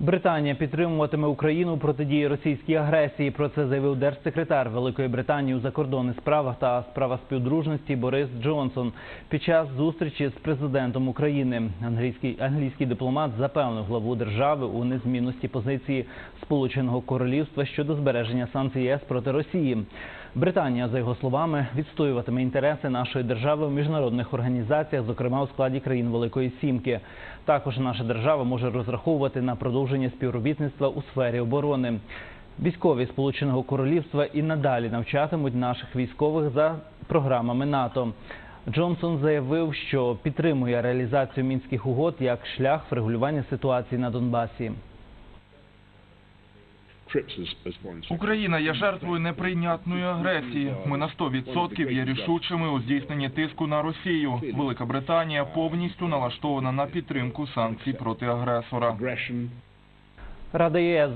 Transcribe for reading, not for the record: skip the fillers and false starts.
Британія підтримуватиме Україну у протидії російській агресії. Про це заявив держсекретар Великої Британії у закордонних справах та справах співдружності Борис Джонсон під час зустрічі з президентом України. Англійський дипломат запевнив главу держави у незмінності позиції Сполученого Королівства щодо збереження санкцій ЄС проти Росії. Британія, за його словами, відстоюватиме інтереси нашої держави в міжнародних організаціях, зокрема у складі країн Великої Сімки. Також наша держава може розраховувати на продовження співробітництва у сфері оборони. Військові Сполученого Королівства і надалі навчатимуть наших військових за програмами НАТО. Джонсон заявив, що підтримує реалізацію Мінських угод як шлях врегулювання ситуації на Донбасі. Україна є жертвою неприйнятної агресії. Ми на 100% є рішучими у здійсненні тиску на Росію. Велика Британія повністю налаштована на підтримку санкцій проти агресора. Рада ЄС